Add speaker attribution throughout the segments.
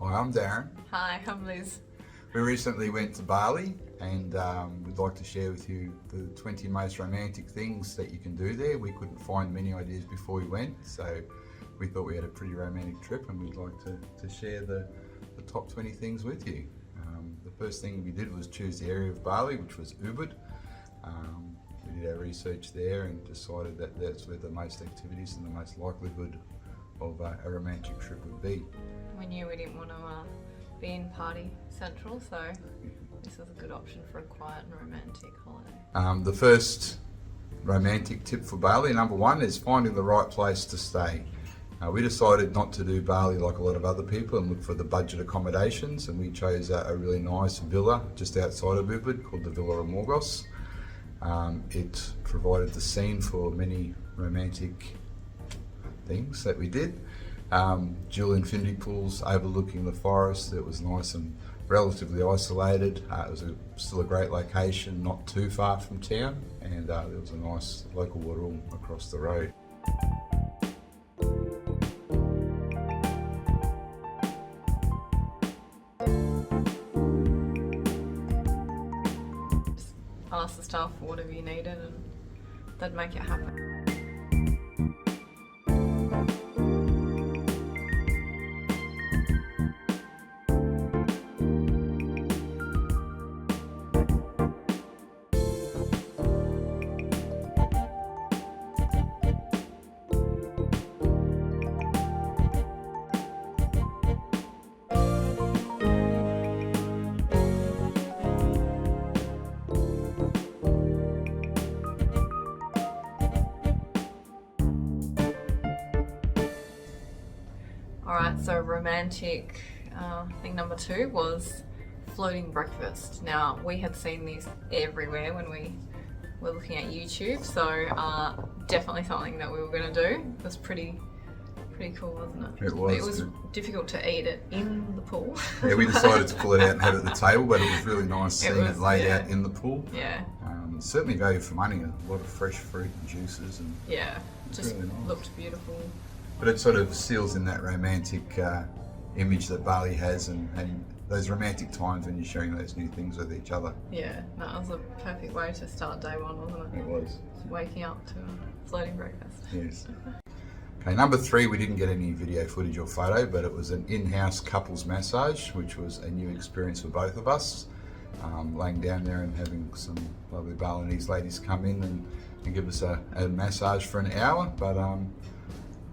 Speaker 1: Hi, I'm Darren.
Speaker 2: Hi, I'm Liz.
Speaker 1: We recently went to Bali and we'd like to share with you the 20 most romantic things that you can do there. We couldn't find many ideas before we went, so we thought we had a pretty romantic trip and we'd like to share the top 20 things with you. The first thing we did was choose the area of Bali, which was Ubud. We did our research there and decided that that's where the most activities and the most likelihood of a romantic trip would be.
Speaker 2: We knew we didn't want to be in party central, so this was a good option for a quiet and romantic holiday.
Speaker 1: The first romantic tip for Bali, number one, is finding the right place to stay. We decided not to do Bali like a lot of other people and look for the budget accommodations, and we chose a really nice villa just outside of Ubud called the Villa Amorgos. It provided the scene for many romantic things that we did. Dual infinity pools overlooking the forest. It was nice and relatively isolated. It was still a great location, not too far from town, and there was a nice local waterfall across the road.
Speaker 2: Just ask the staff for whatever you needed and they'd make it happen. Alright, so romantic thing number 2 was floating breakfast. Now, we had seen these everywhere when we were looking at YouTube, so definitely something that we were going to do. It was pretty cool, wasn't it?
Speaker 1: It was.
Speaker 2: It was difficult to eat it in the pool.
Speaker 1: Yeah, we decided to pull it out and have it at the table, but it was really nice seeing it laid
Speaker 2: yeah.
Speaker 1: out in the pool.
Speaker 2: Yeah.
Speaker 1: Certainly value for money, a lot of fresh fruit and juices. And
Speaker 2: Yeah, just
Speaker 1: really nice.
Speaker 2: looked beautiful.
Speaker 1: But it sort of seals in that romantic image that Bali has and those romantic times when you're sharing those new things with each other.
Speaker 2: Yeah, that was a perfect way to start day one, wasn't it?
Speaker 1: It was.
Speaker 2: Waking up to a floating breakfast.
Speaker 1: Yes. Okay, number 3, we didn't get any video footage or photo, but it was an in-house couples massage, which was a new experience for both of us. Laying down there and having some lovely Balinese ladies come in and give us a massage for an hour. But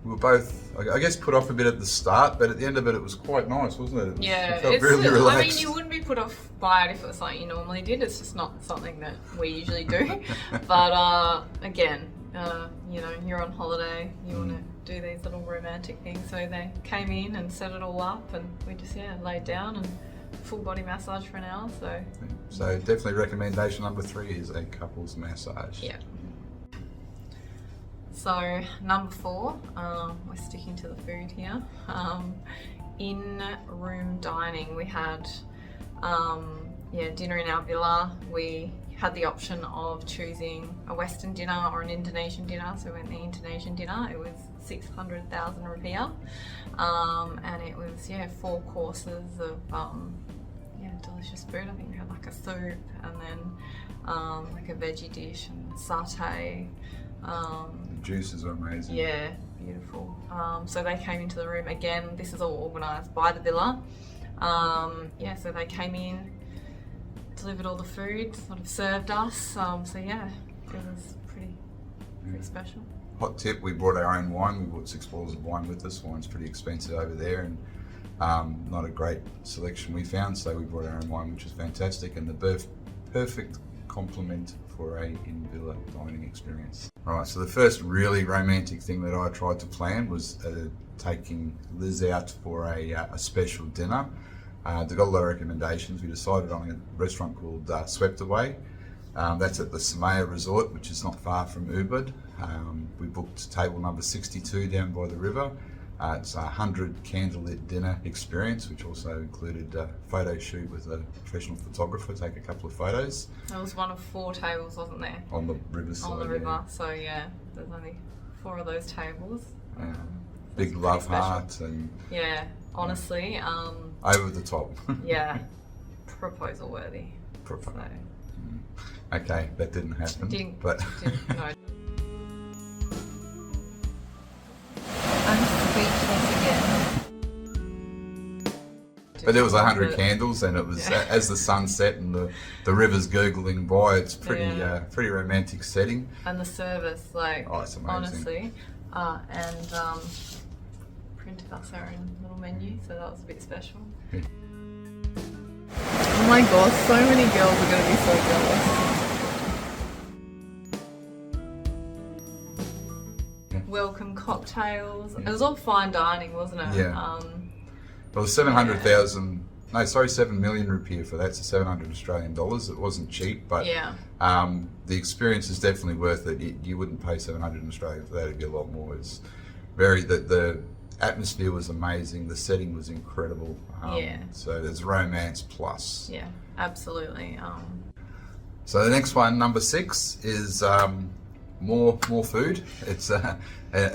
Speaker 1: we were both, I guess, put off a bit at the start, but at the end of it, it was quite nice, wasn't it?
Speaker 2: Yeah,
Speaker 1: it felt really relaxed.
Speaker 2: I mean, you wouldn't be put off by it if it was something you normally did. It's just not something that we usually do. But again, you're on holiday, you want to do these little romantic things. So they came in and set it all up, and we just laid down and full body massage for an hour.
Speaker 1: So definitely recommendation number 3 is a couples massage.
Speaker 2: Yeah. So number 4, we're sticking to the food here. In-room dining. We had dinner in our villa. We had the option of choosing a Western dinner or an Indonesian dinner. So we went the Indonesian dinner. It was 600,000 rupiah, and it was 4 courses of delicious food. I think we had like a soup and then like a veggie dish and satay.
Speaker 1: The juices are amazing.
Speaker 2: Yeah, beautiful. So they came into the room. Again, this is all organised by the villa. So they came in, delivered all the food, sort of served us. It was pretty special.
Speaker 1: Hot tip, we brought our own wine. We brought 6 bottles of wine with us. Wine's pretty expensive over there and not a great selection we found, so we brought our own wine, which is fantastic, and the perfect complement for a in-villa dining experience. Alright, so the first really romantic thing that I tried to plan was taking Liz out for a special dinner. They got a lot of recommendations. We decided on a restaurant called Swept Away. That's at the Samaya Resort, which is not far from Ubud. We booked table number 62 down by the river. It's a 100 candlelit dinner experience, which also included a photo shoot with a professional photographer, take a couple of photos.
Speaker 2: There was one of 4 tables, wasn't there?
Speaker 1: On the riverside.
Speaker 2: On the river, so there's only 4 of those tables.
Speaker 1: big
Speaker 2: pretty
Speaker 1: love
Speaker 2: special.
Speaker 1: heart and
Speaker 2: Yeah, honestly,
Speaker 1: over the top.
Speaker 2: yeah, proposal worthy.
Speaker 1: Propo-
Speaker 2: So,
Speaker 1: Okay, that didn't happen. But
Speaker 2: no. I'm speechless again.
Speaker 1: But there was 100 candles, and it was as the sun set and the river's gurgling by. It's pretty romantic setting.
Speaker 2: And the service, like,
Speaker 1: It's amazing.
Speaker 2: honestly, and printed us our own little menu, so that was a bit special.
Speaker 1: Yeah.
Speaker 2: Oh my gosh, so many girls are going to be so jealous.
Speaker 1: Yeah.
Speaker 2: Welcome cocktails. It was all fine dining, wasn't it?
Speaker 1: Yeah. Well, 700,000, no, sorry, 7 million rupiah for that, so 700 Australian dollars. It wasn't cheap, but the experience is definitely worth it. You wouldn't pay 700 in Australia for that, it'd be a lot more. It's the atmosphere was amazing, the setting was incredible. So there's romance plus.
Speaker 2: Yeah, absolutely.
Speaker 1: So the next one, number 6, is more food. It's a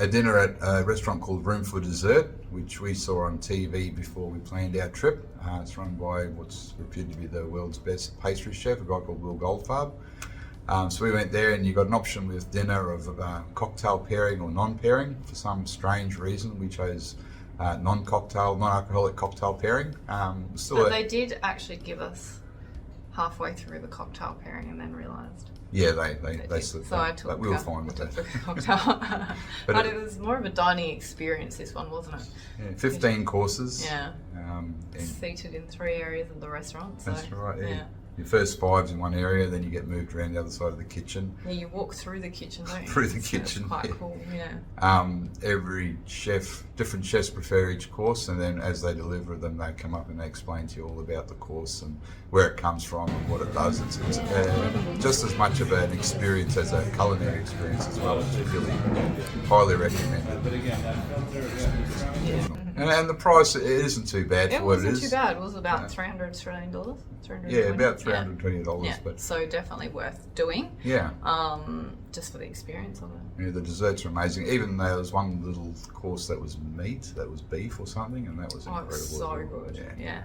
Speaker 1: dinner at a restaurant called Room for Dessert, which we saw on TV before we planned our trip. It's run by what's reputed to be the world's best pastry chef, a guy called Will Goldfarb. So we went there, and you got an option with dinner of cocktail pairing or non-pairing. For some strange reason, we chose non-alcoholic cocktail pairing.
Speaker 2: But they did actually give us halfway through the cocktail pairing and then realised.
Speaker 1: Yeah, they slipped.
Speaker 2: So I took.
Speaker 1: But we were fine with that.
Speaker 2: Cocktail. but it was more of a dining experience. This one, wasn't it?
Speaker 1: Yeah, 15 courses.
Speaker 2: Yeah. Seated in 3 areas of the restaurant. So,
Speaker 1: that's right. Yeah. Your first 5's in one area, then you get moved around the other side of the kitchen.
Speaker 2: Yeah, you walk through the kitchen, don't you?
Speaker 1: Through the kitchen.
Speaker 2: It's quite cool. Yeah.
Speaker 1: Every different chefs prepare each course, and then as they deliver them, they come up and they explain to you all about the course and where it comes from and what it does. It's just as much of an experience as a culinary experience as well. It's really highly recommended.
Speaker 2: Yeah.
Speaker 1: And the price, it isn't too bad for what it is.
Speaker 2: It wasn't too bad. It was about 300 Australian dollars.
Speaker 1: Yeah, about $320.
Speaker 2: Yeah.
Speaker 1: But
Speaker 2: so definitely worth doing.
Speaker 1: Yeah.
Speaker 2: Just for the experience of it.
Speaker 1: Yeah, the desserts are amazing. Even there was one little course that was meat, that was beef or something, and that was incredible.
Speaker 2: It was so good. Yeah.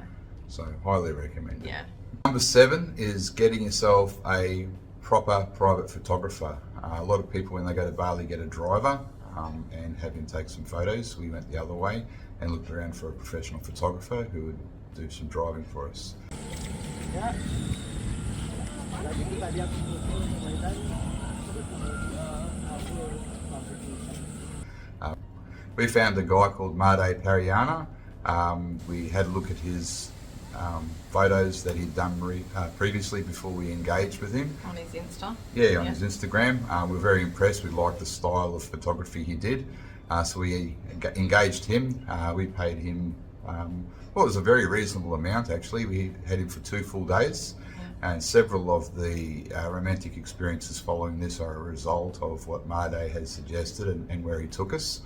Speaker 1: So highly recommended.
Speaker 2: Yeah.
Speaker 1: Number 7 is getting yourself a proper private photographer. A lot of people when they go to Bali get a driver and have him take some photos. We went the other way and looked around for a professional photographer who would do some driving for us. We found a guy called Made Pariana. We had a look at his photos that he'd done previously before we engaged with him.
Speaker 2: On his Insta?
Speaker 1: Yeah, on his Instagram. We were very impressed. We liked the style of photography he did. So we engaged him. We paid him, it was a very reasonable amount actually. We had him for 2 full days. And several of the romantic experiences following this are a result of what Made has suggested and where he took us.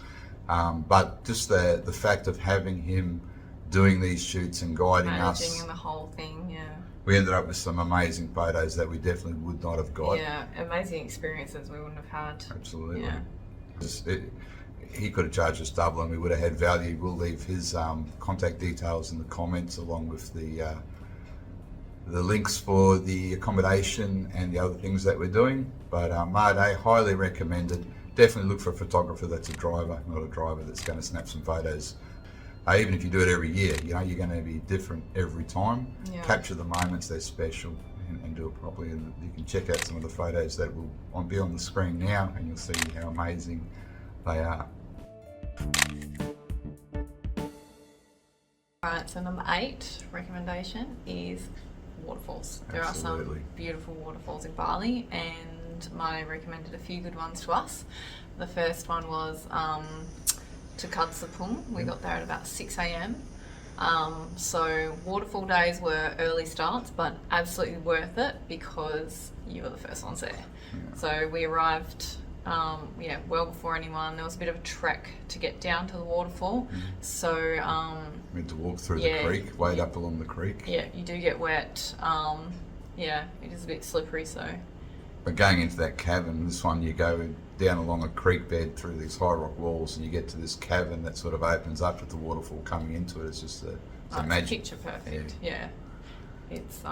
Speaker 1: But just the fact of having him doing these shoots and guiding us.
Speaker 2: Managing the whole thing, yeah.
Speaker 1: We ended up with some amazing photos that we definitely would not have got.
Speaker 2: Yeah, amazing experiences we wouldn't have had.
Speaker 1: Absolutely.
Speaker 2: Yeah.
Speaker 1: He could have charged us double and we would have had value. We'll leave his contact details in the comments along with the links for the accommodation and the other things that we're doing. But Made, highly recommended. Definitely look for a photographer that's a driver, not a driver that's going to snap some photos. Even if you do it every year, you're going to be different every time.
Speaker 2: Yeah.
Speaker 1: Capture the moments, they're special, and do it properly. And you can check out some of the photos that will be on the screen now, and you'll see how amazing they are.
Speaker 2: Alright, so number 8 recommendation is waterfalls. There
Speaker 1: Absolutely.
Speaker 2: are some beautiful waterfalls in Bali, and Mane recommended a few good ones to us. The first one was Sapung. We got there at about 6 a.m. So waterfall days were early starts, but absolutely worth it because you were the first ones there.
Speaker 1: Yeah.
Speaker 2: So we arrived well before anyone. There was a bit of a trek to get down to the waterfall. So
Speaker 1: we had to walk through the creek, wade up along the creek.
Speaker 2: Yeah, you do get wet. It is a bit slippery, so
Speaker 1: But going into that cavern, this one you go down along a creek bed through these high rock walls, and you get to this cavern that sort of opens up with the waterfall coming into it. It's just it's magic.
Speaker 2: Picture perfect. Yeah. It's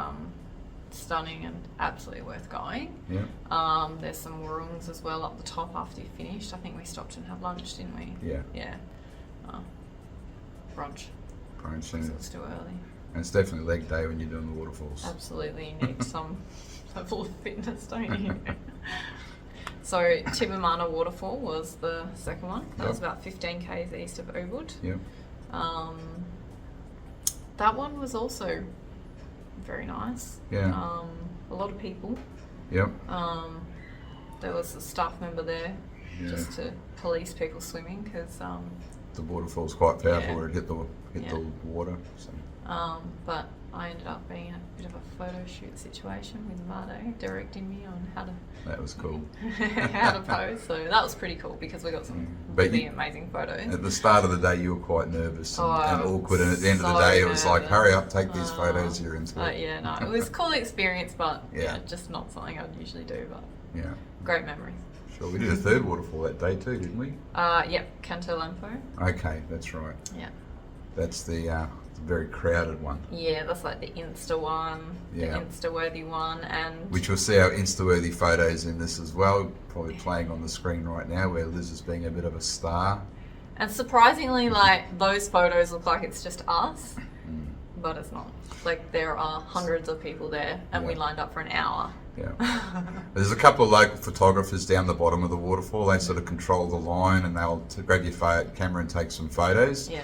Speaker 2: stunning and absolutely worth going.
Speaker 1: Yeah.
Speaker 2: There's some rooms as well up the top after you finished. I think we stopped and had lunch, didn't we?
Speaker 1: Yeah.
Speaker 2: Yeah. Brunch.
Speaker 1: Brunch,
Speaker 2: It was too early.
Speaker 1: and it's definitely leg day when you're doing the waterfalls.
Speaker 2: Absolutely, you need some level of fitness, don't you? So Timmermana Waterfall was the second one. That was about 15 k's east of Ubud.
Speaker 1: Yep.
Speaker 2: That one was also very nice.
Speaker 1: Yeah.
Speaker 2: A lot of people.
Speaker 1: Yep.
Speaker 2: There was a staff member there just to police people swimming because.
Speaker 1: The waterfall's quite powerful
Speaker 2: Yeah.
Speaker 1: where it hit the water. So.
Speaker 2: But I ended up being a bit of a photo shoot situation with Mardo directing me on how to.
Speaker 1: That was cool.
Speaker 2: how to pose. So that was pretty cool because we got some really amazing photos.
Speaker 1: At the start of the day, you were quite nervous and awkward, and at the end of the
Speaker 2: so
Speaker 1: day, it was like,
Speaker 2: nervous.
Speaker 1: hurry up, take these photos, you're into it.
Speaker 2: Yeah, no, it was a cool experience, but
Speaker 1: Yeah.
Speaker 2: just not something I'd usually do. But
Speaker 1: Yeah.
Speaker 2: great memories.
Speaker 1: Sure. We did a third waterfall that day too, didn't we?
Speaker 2: Yep, Canto Lampo.
Speaker 1: Okay, that's right.
Speaker 2: Yeah.
Speaker 1: That's the very crowded one.
Speaker 2: Yeah, that's like the Insta one,
Speaker 1: Yeah.
Speaker 2: the Insta-worthy one, and
Speaker 1: Which you'll see our Insta-worthy photos in this as well, probably playing on the screen right now, where Liz is being a bit of a star.
Speaker 2: and surprisingly, like those photos look like it's just us, but it's not. Like there are hundreds of people there, and we
Speaker 1: Yeah.
Speaker 2: lined up for an hour.
Speaker 1: Yeah. There's a couple of local photographers down the bottom of the waterfall. They sort of control the line, and they'll grab your camera and take some photos.
Speaker 2: Yeah.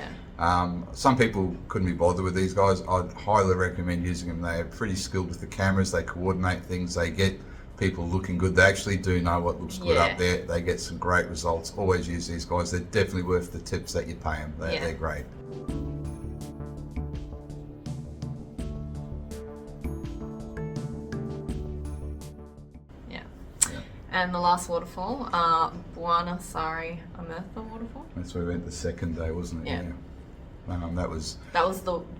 Speaker 1: Some people couldn't be bothered with these guys. I'd highly recommend using them. They're pretty skilled with the cameras. They coordinate things. They get people looking good. They actually do know what looks good up there. They get some great results. Always use these guys. They're definitely worth the tips that you pay them. They're great.
Speaker 2: And the last waterfall, Buana Sari Amertha waterfall.
Speaker 1: That's where we went the second day, wasn't it?
Speaker 2: Yeah.
Speaker 1: That was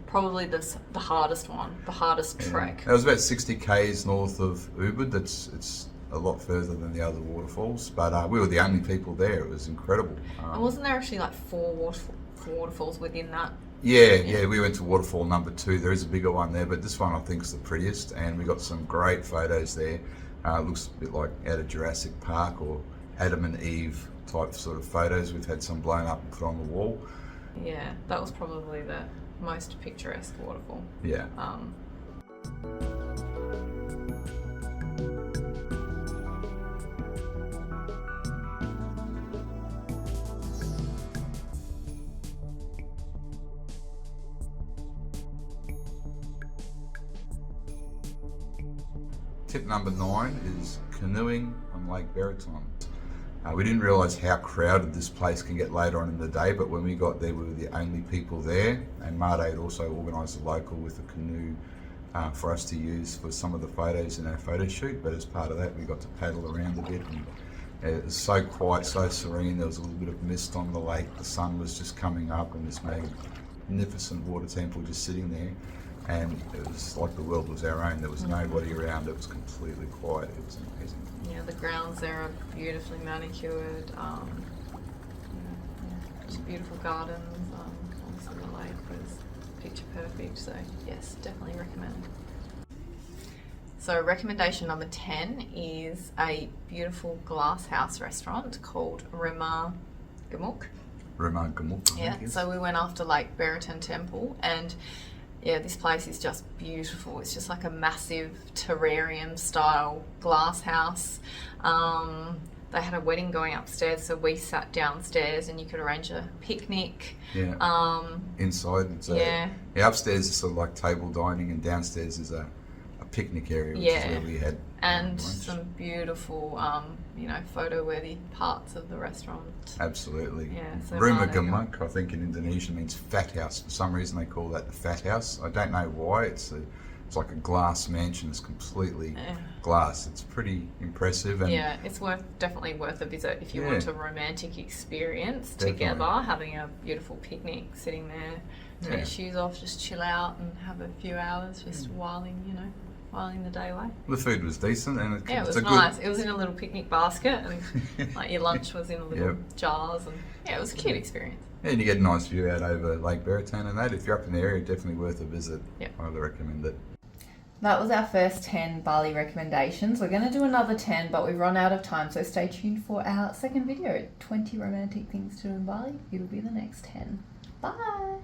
Speaker 2: probably the hardest one, the hardest trek.
Speaker 1: That was about 60 k's north of Ubud. It's a lot further than the other waterfalls, but we were the only people there. It was incredible.
Speaker 2: And wasn't there actually like four waterfalls within that?
Speaker 1: Yeah, we went to waterfall number 2. There is a bigger one there, but this one I think is the prettiest, and we got some great photos there. It looks a bit like out of Jurassic Park or Adam and Eve type sort of photos. We've had some blown up and put on the wall.
Speaker 2: Yeah, that was probably the most picturesque waterfall.
Speaker 1: Yeah. Tip number 9 is canoeing on Lake Beratan. We didn't realise how crowded this place can get later on in the day, but when we got there, we were the only people there, and Marte had also organised a local with a canoe for us to use for some of the photos in our photo shoot. But as part of that, we got to paddle around a bit, and it was so quiet, so serene. There was a little bit of mist on the lake. The sun was just coming up, and this magnificent water temple just sitting there. And it was like the world was our own. There was nobody around. It was completely quiet. It was amazing.
Speaker 2: Yeah, the grounds there are beautifully manicured. Just beautiful gardens. Obviously the lake was picture perfect. So yes, definitely recommend. So recommendation number 10 is a beautiful glasshouse restaurant called Rumah Gemuk.
Speaker 1: Rumah Gemuk.
Speaker 2: Yeah. So we went after Lake Beratan Temple, and yeah, this place is just beautiful. It's just like a massive terrarium style glass house. They had a wedding going upstairs, so we sat downstairs and you could arrange a picnic.
Speaker 1: Yeah. Inside, it's upstairs is sort of like table dining, and downstairs is a picnic area, which is where we had
Speaker 2: and
Speaker 1: lunch.
Speaker 2: some beautiful, photo-worthy parts of the restaurant.
Speaker 1: Absolutely.
Speaker 2: Yeah. So
Speaker 1: Rumah Gemuk, I think in Indonesian, means fat house. For some reason, they call that the fat house. I don't know why. It's like a glass mansion. It's completely glass. It's pretty impressive. And
Speaker 2: it's definitely worth a visit if you want a romantic experience together, having a beautiful picnic, sitting there, take your shoes off, just chill out and have a few hours just whiling, whiling the day away.
Speaker 1: The food was decent, and
Speaker 2: Yeah, it was
Speaker 1: it's a
Speaker 2: nice. It was in a little picnic basket, and like your lunch was in little
Speaker 1: Yep.
Speaker 2: jars, and yeah, it was a cute experience.
Speaker 1: And you get a nice view out over Lake Beratan and that. If you're up in the area, definitely worth a visit.
Speaker 2: Yep.
Speaker 1: I highly recommend it.
Speaker 3: That was our first 10 Bali recommendations. We're going to do another 10, but we've run out of time, so stay tuned for our second video, 20 romantic things to do in Bali. It'll be the next 10. Bye!